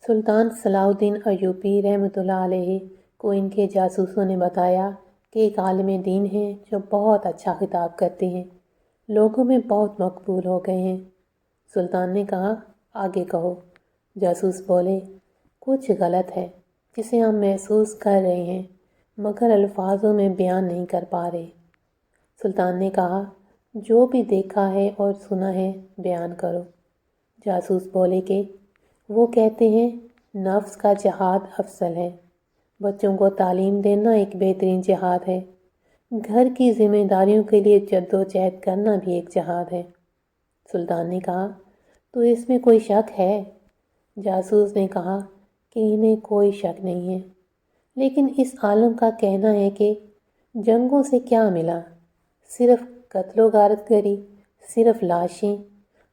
سلطان صلاح الدین ایوبی رحمۃ اللہ علیہ کو ان کے جاسوسوں نے بتایا کہ ایک عالم دین ہے جو بہت اچھا خطاب کرتے ہیں، لوگوں میں بہت مقبول ہو گئے ہیں۔ سلطان نے کہا، آگے کہو۔ جاسوس بولے، کچھ غلط ہے جسے ہم محسوس کر رہے ہیں مگر الفاظوں میں بیان نہیں کر پا رہے۔ سلطان نے کہا، جو بھی دیکھا ہے اور سنا ہے بیان کرو۔ جاسوس بولے کہ وہ کہتے ہیں نفس کا جہاد افضل ہے، بچوں کو تعلیم دینا ایک بہترین جہاد ہے، گھر کی ذمہ داریوں کے لیے جدوجہد کرنا بھی ایک جہاد ہے۔ سلطان نے کہا، تو اس میں کوئی شک ہے؟ جاسوس نے کہا کہ انہیں کوئی شک نہیں ہے، لیکن اس عالم کا کہنا ہے کہ جنگوں سے کیا ملا؟ صرف قتل و غارت گری، صرف لاشیں۔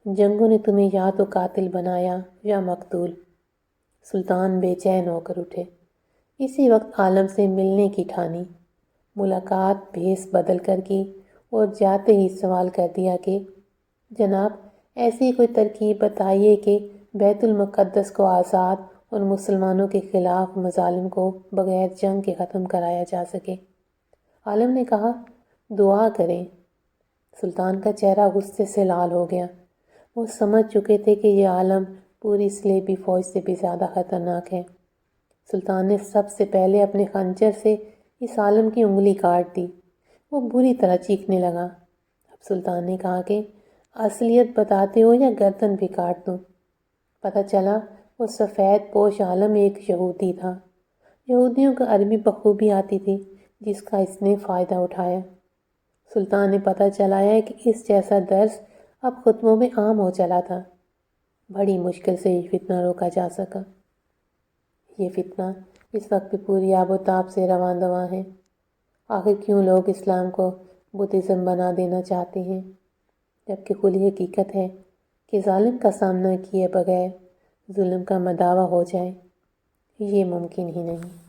جنگوں نے تمہیں یا تو قاتل بنایا یا مقتول۔ سلطان بے چین ہو کر اٹھے۔ اسی وقت عالم سے ملنے کی ٹھانی، ملاقات بھیس بدل کر کی اور جاتے ہی سوال کر دیا کہ جناب ایسی کوئی ترکیب بتائیے کہ بیت المقدس کو آزاد اور مسلمانوں کے خلاف مظالم کو بغیر جنگ کے ختم کرایا جا سکے۔ عالم نے کہا، دعا کریں۔ سلطان کا چہرہ غصے سے لال ہو گیا۔ وہ سمجھ چکے تھے کہ یہ عالم پوری صلیبی فوج سے بھی زیادہ خطرناک ہے۔ سلطان نے سب سے پہلے اپنے خنجر سے اس عالم کی انگلی کاٹ دی۔ وہ بری طرح چیخنے لگا۔ اب سلطان نے کہا کہ اصلیت بتاتے ہو یا گردن بھی کاٹ دوں؟ پتہ چلا وہ سفید پوش عالم ایک یہودی تھا۔ یہودیوں کو عربی بخوبی آتی تھی، جس کا اس نے فائدہ اٹھایا۔ سلطان نے پتہ چلایا کہ اس جیسا درس اب خطبوں میں عام ہو چلا تھا۔ بڑی مشکل سے یہ فتنہ روکا جا سکا۔ یہ فتنہ اس وقت بھی پوری آب و تاب سے رواں دواں ہے۔ آخر کیوں لوگ اسلام کو بدھزم بنا دینا چاہتے ہیں، جبکہ کھلی حقیقت ہے کہ ظالم کا سامنا کیے بغیر ظلم کا مداوع ہو جائے، یہ ممکن ہی نہیں۔